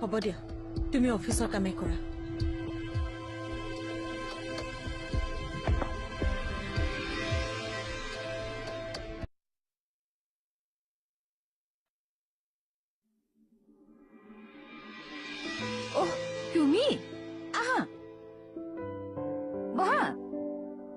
হ'ব দিয়া তুমি অফিচৰ কামে কৰা তুমি আহা বহা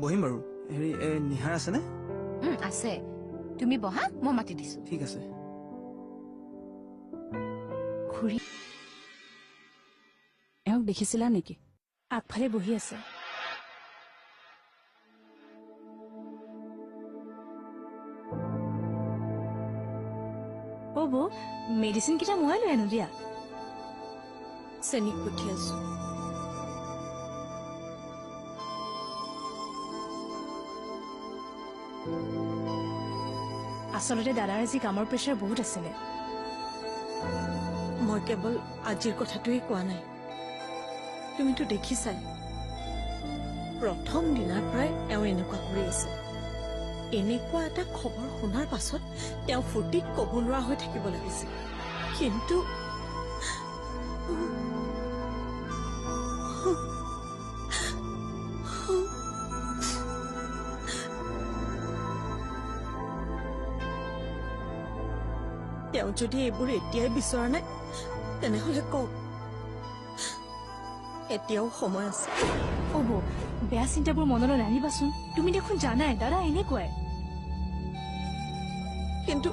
বহিম বাৰু হেৰি নিহাৰ আছেনে আছে তুমি বহা মই মাতি দিছো ঠিক আছে খুৰী এওক দেখিছিলা নেকি আগফালে বহি আছে অ বৌ মেডিচিন কেইটা মই লৈ আনো দিয়া চেনিক পঠিয়াইছো আচলতে দাদাৰ আজি কামৰ প্ৰেছাৰ বহুত আছিলে মই কেৱল আজিৰ কথাটোৱে কোৱা নাই তুমিতো দেখিছাই প্ৰথম দিনাৰ পৰাই এওঁ এনেকুৱা কৰি আছে এনেকুৱা এটা খবৰ শুনাৰ পাছত তেওঁ ফুৰ্তিত ক'ব নোৱাৰা হৈ থাকিব লাগিছিল কিন্তু তেওঁ যদি এইবোৰ এতিয়াই বিচৰা নাই তেনেহলে কওক এতিয়াও সময় আছে অ বৌ বেয়া চিন্তাবোৰ মনলৈ নানিবাচোন তুমি দেখোন জানাই দাদা এনেকুৱাই কিন্তু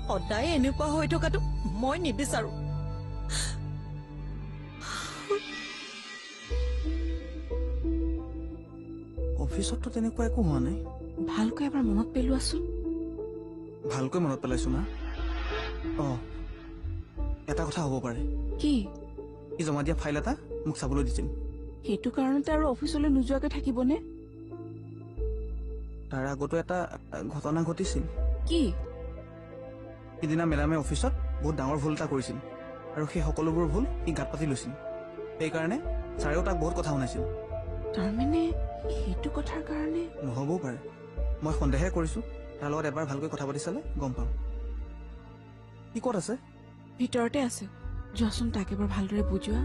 সদায় এনেকুৱা হৈ থকাটো মই নিবিচাৰো অফিচততো তেনেকুৱা একো হোৱা নাই ভালকৈ এবাৰ মনত পেলোৱাচোন ভালকৈ মনত পেলাইছো মা এটা কথা হ'ব পাৰে কি ই জমা দিয়া ফাইল এটা মোক চাবলৈ দিছিল সেইটো কাৰণতে আৰু অফিচলৈ নোযোৱাকৈ থাকিবনে তাৰ আগতো এটা ঘটনা ঘটিছিল কি সিদিনা মেডামে অফিচত বহুত ডাঙৰ ভুল এটা কৰিছিল আৰু সেই সকলোবোৰ ভুল ই গাত পাতি লৈছিল সেইকাৰণে ছাৰেও তাক বহুত কথা শুনাইছিল তাৰমানে সেইটো কথাৰ কাৰণে নহ'বও পাৰে মই সন্দেহে কৰিছো তাৰ লগত এবাৰ ভালকৈ কথা পাতি চালে গম পাম ই ক'ত আছে ভিতৰতে আছে যোৱাচোন তাক এবাৰ ভালদৰে বুজোৱা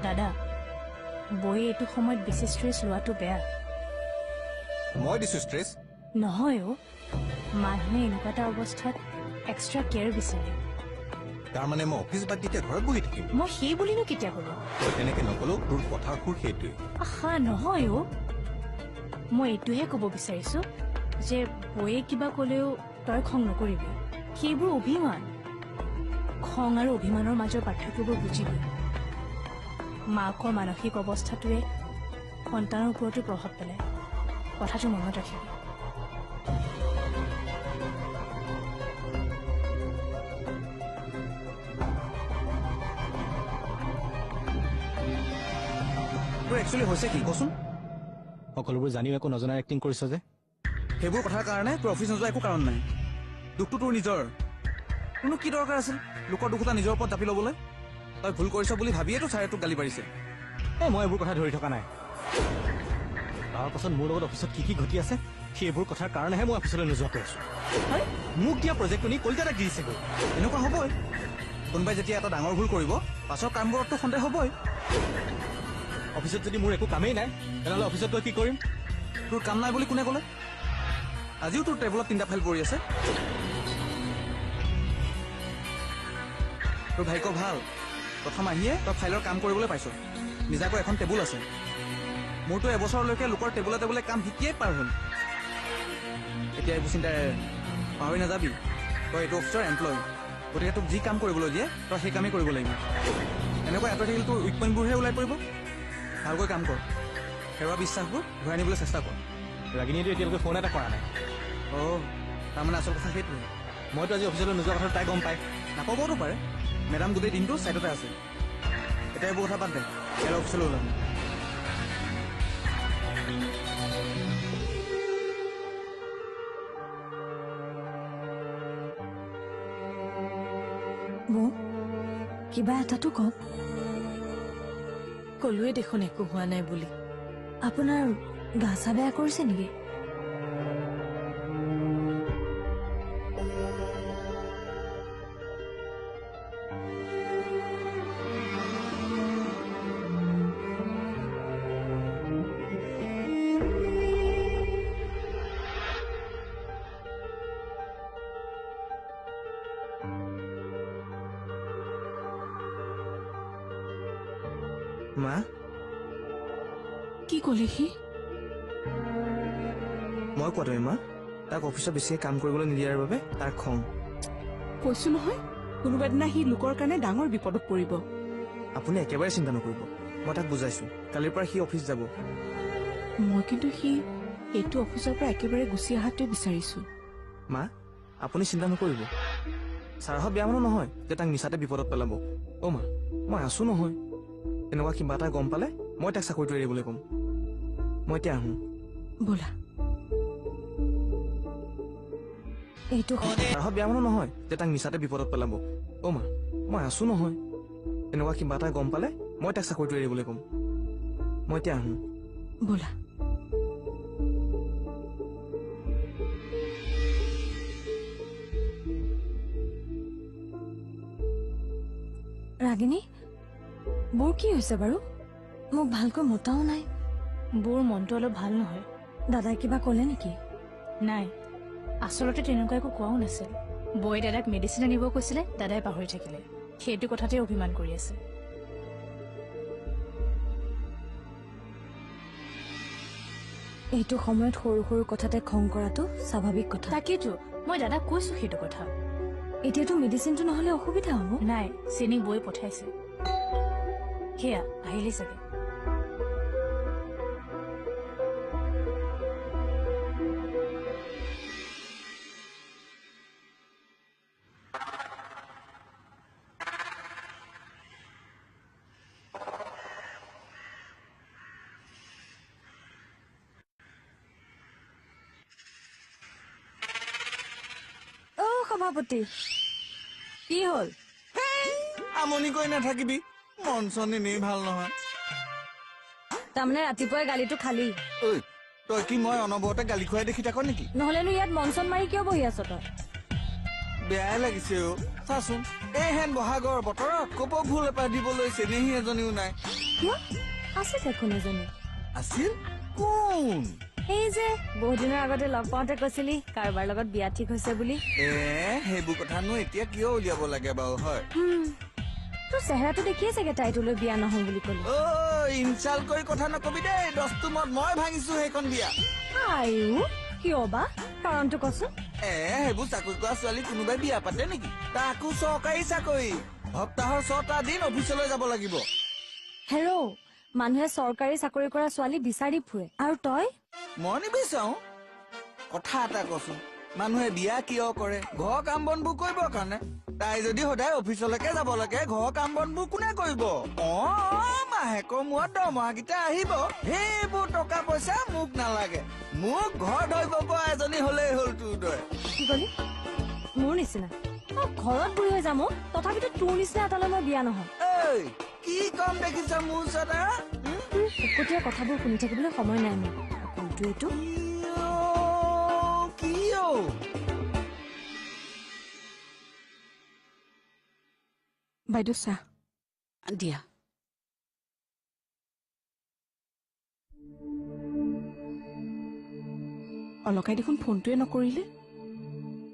দাদা বৌয়ে এইটো সময়ত বেছি ষ্ট্ৰেছ লোৱাটো বেয়া মই দিছো ষ্ট্ৰেছ নহয় অ মানুহে এনেকুৱা এটা অৱস্থাত এক্সট্ৰা কেয়াৰ বিচাৰে তাৰমানে মই অফিচ বাদ দি এতিয়া ঘৰত বহি থাকিম মই সেই বুলিনো কেতিয়া ক'লো তই তেনেকে নকলেও তোৰ কথাৰ সুৰ সেইটোৱে আহা নহয় অ মই এইটোহে ক'ব বিচাৰিছো যে বৌয়ে কিবা ক'লেও তই খং নকৰিবি সেইবোৰ অভিমান খং আৰু অভিমানৰ মাজৰ পাৰ্থক্যবোৰ বুজিবি মাকৰ মানসিক অৱস্থাটোৱে সন্তানৰ ওপৰতো প্ৰভাৱ পেলায় কথাটো মনত ৰাখিবি তোৰ একচুৱেলি হৈছে কি কচোন সকলোবোৰ জানিও একো নজনাৰ এক্টিং কৰিছ যে সেইবোৰ কথাৰ কাৰণে তোৰ অফিচ নোযোৱা একো কাৰণ নাই দুখটো তোৰ নিজৰ তোৰনো কি দৰকাৰ আছিল লোকৰ দুখ এটা নিজৰ ওপৰত জাপি ল'বলৈ তই ভুল কৰিছ বুলি ভাবিয়েতো ছাৰে তোক গালি পাৰিছে মই এইবোৰ কথা ধৰি থকা নাই তাৰ পাছত মোৰ লগত অফিচত কি কি ঘটি আছে সেইবোৰ কথাৰ কাৰণেহে মই অফিচলৈ নোযোৱাকৈ আছো মোক দিয়া প্ৰজেক্টটো নি কলিতাক দি দিছেগৈ এনেকুৱা হ'বই কোনোবাই যেতিয়া এটা ডাঙৰ ভুল কৰিব পাছৰ কামবোৰততো সন্দেহ হ'বই অফিচত যদি মোৰ একো কামেই নাই তেনেহ'লে অফিচত গৈ কি কৰিম তোৰ কাম নাই বুলি কোনে ক'লে আজিও তোৰ টেবুলত 3টা ফাইল পৰি আছে তোৰ ভাগ্য ভাল প্ৰথম আহিয়ে তই ফাইলৰ কাম কৰিবলৈ পাইছ নিজাকৈ এখন টেবুল আছে মোৰতো এবছৰলৈকে লোকৰ টেবুলে টেবুলে কাম শিকিয়েই পাৰ হ'ল এতিয়া এইবোৰ চিন্তাই পাহৰি নাযাবি তই এইটো অফিচৰ এমপ্লয় গতিকে তোক যি কাম কৰিবলৈ দিয়ে তই সেই কামেই কৰিব লাগিব এনেকুৱা আঁতৰি থাকিলে তোৰ উইক পইণ্টবোৰহে ওলাই পৰিব ভালকৈ কাম কৰ হেৰুৱা বিশ্বাসবোৰ ঘূৰাই আনিবলৈ চেষ্টা কৰ ৰাগিনীয়েতো এতিয়ালৈকে ফোন এটা কৰা নাই তাৰমানে আচল কথা সেইটোৱে মইতো আজি অফিচলৈ নোযোৱা কথা তাই গম পায়। নাপাবওতো পাৰে। মেডাম গোটেই দিনটো ছাইডতে আছে। এতিয়া এইবোৰ কথা বাদ দে, ইয়াৰ অফিচলৈ ওলাম। বৌ কিবা এটাতো কওক। কলোৱে দেখোন একো হোৱা নাই বুলি। আপোনাৰ গা চা বেয়া কৰিছে নেকি? মা, কি ক'লে সি? মই কোৱা তুমি মা, তাক অফিচত বেছিকৈ কাম কৰিবলৈ নিদিয়াৰ বাবে তাৰ খং। কৈছো নহয়, কোনোবা দিনা সি লোকৰ কাৰণে ডাঙৰ বিপদত পৰিব। আপুনি একেবাৰে চিন্তা নকৰিব, মই তাক বুজাইছো। কালিৰ পৰা সি অফিচ যাব। মই কিন্তু সি এইটো অফিচৰ পৰা একেবাৰে গুচি অহাটোৱে বিচাৰিছো। মা, আপুনি চিন্তা নকৰিব। ছাৰহঁত বেয়া মানুহ নহয় যে তাক মিছাতে বিপদত পেলাব। অ' মা, মই আছো নহয়। এনেকুৱা কিবা এটা গম পালে মই তাক চাকৰিটো এৰিবলৈ ক'ম। মই এতিয়া আহোঁ। ব'লা। এইটো ছাৰহঁত বেয়া মানুহ নহয় যে তাক মিছাতে বিপদত পেলাব। অ' মা, মই আছো নহয়। এনেকুৱা কিবা এটা গম পালে মই তাক চাকৰিটো এৰিবলৈ ক'ম। মই এতিয়া আহোঁ। ব'লা। ৰাগিনী, বৌৰ কি হৈছে বাৰু? মোক ভালকৈ মতাও নাই। বৌৰ মনটো অলপ ভাল নহয়। দাদাই কিবা ক'লে নেকি? নাই, আচলতে তেনেকুৱা একো কোৱাও নাছিল। বৌয়ে দাদাক মেডিচিন আনিব কৈছিলে, দাদাই পাহৰি থাকিলে। সেইটো কথাতে অভিমান কৰি আছে। এইটো সময়ত সৰু সৰু কথাতে খং কৰাটো স্বাভাৱিক কথা। তাকেইতো মই দাদাক কৈছো সেইটো কথা। এতিয়াতো মেডিচিনটো নহলে অসুবিধা হ'ব। নাই, চেনিক বৌয়ে পঠাইছে। সেয়া আহিলে চাগে। সভাপতি, কি হ'ল? আমনি কৰি নাথাকিবি, মন চন এনেই ভাল নহয়। তাৰমানে ৰাতিপুৱাই গালিটো খালি? ঐ, তই কি মই অনবৰতে গালি খুৱাই দেখি থাক নেকি? নহলেনো ইয়াত মন চন মাৰি কিয় বহি আছ তই? বেয়াই লাগিছে অ'। চাচোন, এইহেন বহাগৰ বতৰত কপৌ ফুল এপাহ দিবলৈ চেনেহী এজনীও নাই। কিয়? আছে দেখোন এজনী। আছিল? কোন? এই যে বহু দিনৰ আগতে লগ পাওঁতে কৈছিলি কাৰোবাৰ লগত বিয়া ঠিক হৈছে বুলি। সেইবোৰ কথানো এতিয়া কিয় উলিয়াব লাগে বাৰু, হয়? তোৰ চেহেৰাটো দেখিয়ে চাগে তাইটোলৈ বিয়া নহওঁ বুলি কলি। ইনচাল্ট কৰি কথা নকবি দেই। 10টো মত মই ভাঙিছো সেইখন বিয়া। আইও, কিয় বা? কাৰণটো কচোন। সেইবোৰ চাকৰি কৰা ছোৱালী কোনোবাই বিয়া পাতে নেকি? তাকো চৰকাৰী চাকৰি। সপ্তাহৰ 6টা দিন অফিচলৈ যাব লাগিব। হেৰ', মানুহে চৰকাৰী চাকৰি কৰা ছোৱালী বিচাৰি ফুৰে, আৰু তই? মই নিবিচাৰো। কথা এটা কচোন, মানুহে বিয়া কিয় কৰে? ঘৰৰ কাম বনবোৰ কৰিবৰ কাৰণে। তাই যদি সদায় অফিচলৈকে যাব লাগে, ঘৰৰ কাম বনবোৰ কোনে কৰিব? মাহেকৰ মূৰত দৰমহাকেইটা আহিব। সেইবোৰ টকা পইচা মোক নালাগে। মোক ঘৰ ধৰিব পৰা এজনী হলেই হ'ল তোৰ দৰে। কি কলি? মোৰ নিচিনা? ঘৰত বুঢ়ী হৈ যাম, তথাপিতো তোৰ নিচিনা এটালৈ মই বিয়া নহয়। কি কম দেখিছ মোৰ ওচৰত? উকতীয়া কথাবোৰ শুনি থাকিবলৈ সময় নাই মোৰ। কোনটো এইটো? বাইদেউ চাহ দিয়া। অলকাই দেখোন ফোনটোৱে নকৰিলে।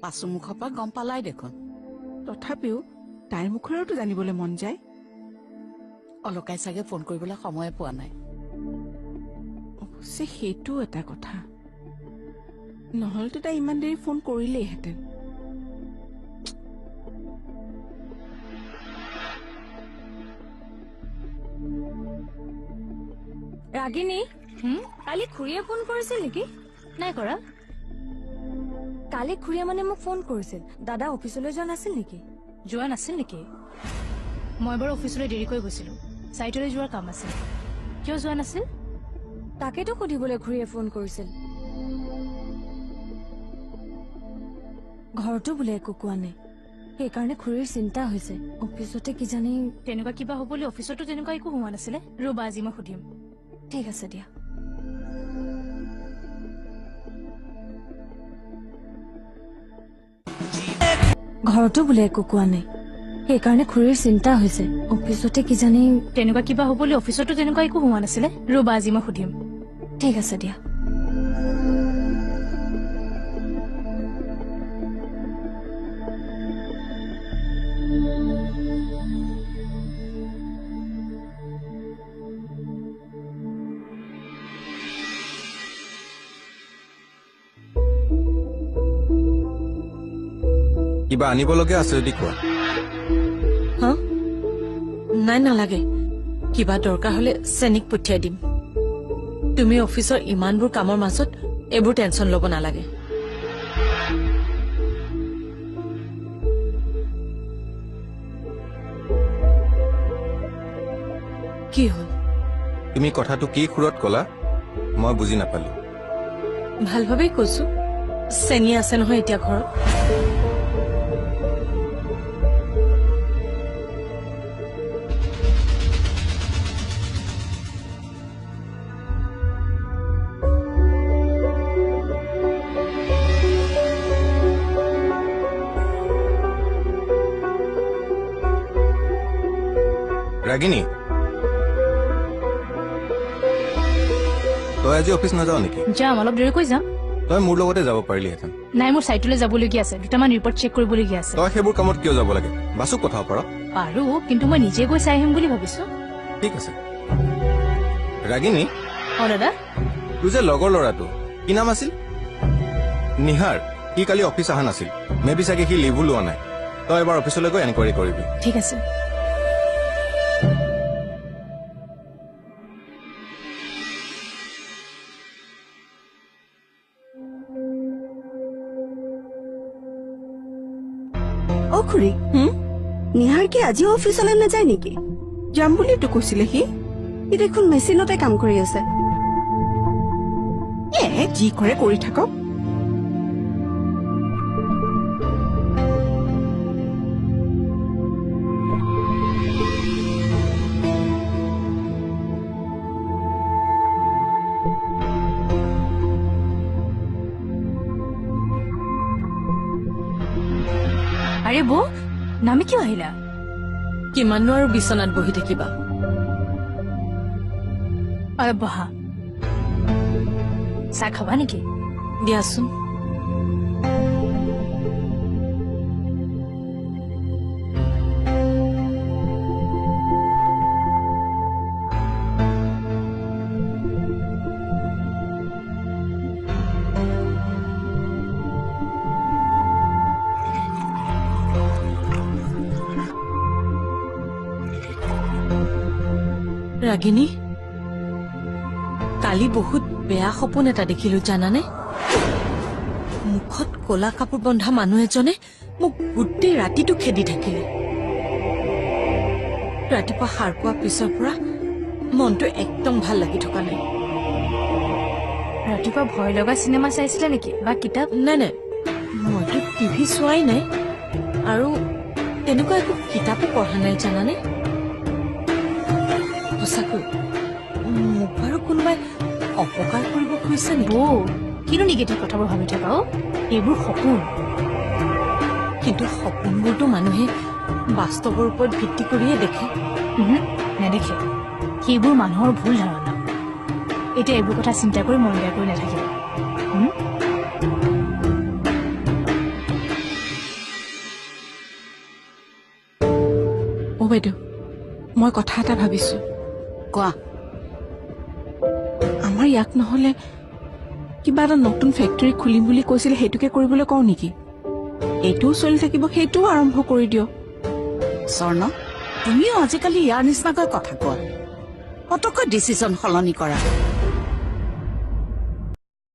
পাছু মুখৰ পৰা গম পালাই দেখোন। তথাপিও তাইৰ মুখৰেওতো জানিবলৈ মন যায়। অলকাই চাগে ফোন কৰিবলৈ সময় পোৱা নাই। অৱশ্যে সেইটো এটা কথা। নহলেতো তাই ইমান দেৰি ফোন কৰিলেইহেঁতেন। ৰাগিনী, কালি খুৰীয়ে ফোন কৰিছিল নেকি? নাই কৰা। কালি খুৰীয়ে মানে মোক ফোন কৰিছিল দাদা অফিচলৈ যোৱা নাছিল নেকি যোৱা নাছিল নেকি মই বাৰু অফিচলৈ দেৰিকৈ গৈছিলো চাইটলৈ যোৱাৰ কাম আছিল কিয় যোৱা নাছিল তাকেতো সুধিবলৈ খুৰীয়ে ফোন কৰিছিল ঘৰতো বোলে একো কোৱা নাই সেইকাৰণে খুৰীৰ চিন্তা হৈছে অফিচতে কিজানি তেনেকুৱা কিবা হ'বলৈ অফিচতো তেনেকুৱা একো হোৱা নাছিলে ৰ'বা আজি মই সুধিম ঠিক আছে দিয়া ঘৰতো বোলে একো কোৱা নাই সেইকাৰণে খুৰীৰ চিন্তা হৈছে অফিচতে কিজানি তেনেকুৱা কিবা হ'বলৈ অফিচতো তেনেকুৱা একো হোৱা নাছিলে ৰ'বা আজি মই সুধিম ঠিক আছে দিয়া কিবা আনিবলগীয়া আছে যদি কোৱা হা নাই নালাগে কিবা দৰকাৰ হলে চেনিক পঠিয়াই দিম তুমি অফিচৰ ইমানবোৰ কামৰ মাজত এইবোৰ টেনচন ল'ব নালাগে কি হ'ল তুমি কথাটো কি সুৰত ক'লা মই বুজি নাপালো ভালভাৱেই কৈছো চেনি আছে নহয় এতিয়া ঘৰত ৰাগিনী তই আজি অফিচ নাযাৱ নেকি যাম অলপ দেৰিকৈ যাম তই মোৰ লগতে যাব পাৰিলিহেঁতেন নাই মোৰ চাইটলৈ যাবলগীয়া আছে দুটামান ৰিপৰ্ট চেক কৰিবলগীয়া আছে তই সেইবোৰ কামত কিয় যাব লাগে বাছক পঠাব পাৰ পাৰো কিন্তু মই নিজে গৈ চাই আহিম বুলি ভাবিছো ঠিক আছে ৰাগিনী অ দাদা তোৰ যে লগৰ ল'ৰাটো কি নাম আছিল নিহাৰ সি কালি অফিচ অহা নাছিল মেবি চাগে সি লিভো লোৱা নাই তই এবাৰ অফিচলৈ গৈ এনকুৱাৰী কৰিবি ঠিক আছে অ খুৰী নিহাৰ কি আজিও অফিচলৈ নাযায় নেকি যাম বুলিতো কৈছিলে সি দেখোন মেচিনতে কাম কৰি আছে যি কৰে কৰি থাকক আৰে বৌ নামি কিয় আহিলা কিমাননো আৰু বিচনাত বহি থাকিবা অলপ বহা চাহ খাবা নেকি দিয়াচোন ৰাগিনী কালি বহুত বেয়া সপোন এটা দেখিলো জানানে মুখত কলা কাপোৰ বন্ধা মানুহ এজনে মোক গোটেই ৰাতিটো খেদি থাকিলে ৰাতিপুৱা সাৰ পোৱাৰ পিছৰ পৰা মনটো একদম ভাল লাগি থকা নাই ৰাতিপুৱা ভয় লগা চিনেমা চাইছিলে নেকি বা কিতাপ নাই নাই মইতো টিভি চোৱাই নাই আৰু তেনেকুৱা একো কিতাপো পঢ়া নাই জানানে সঁচাকৈ মোক বাৰু কোনোবাই অপকাৰ কৰিব খুজিছে নেকি বৌ কিনো নিগেটিভ কথাবোৰ ভাবি থকা এইবোৰ সপোন কিন্তু সপোনবোৰতো মানুহে বাস্তৱৰ ওপৰত ভিত্তি কৰিয়ে দেখে নেদেখে সেইবোৰ মানুহৰ ভুল ধাৰণা এতিয়া এইবোৰ কথা চিন্তা কৰি মন বেয়া কৰি নাথাকিব অ বাইদেউ মই কথা এটা ভাবিছো কোৱা আমাৰ ইয়াক নহলে কিবা এটা নতুন ফেক্টৰী খুলিম বুলি কৈছিলে সেইটোকে কৰিবলৈ কওঁ নেকি এইটোও চলি থাকিব সেইটোও আৰম্ভ কৰি দিয়ক স্বৰ্ণ তুমিও আজিকালি ইয়াৰ নিচিনাকৈ কথা কোৱা কতকৈ ডিচিছন সলনি কৰা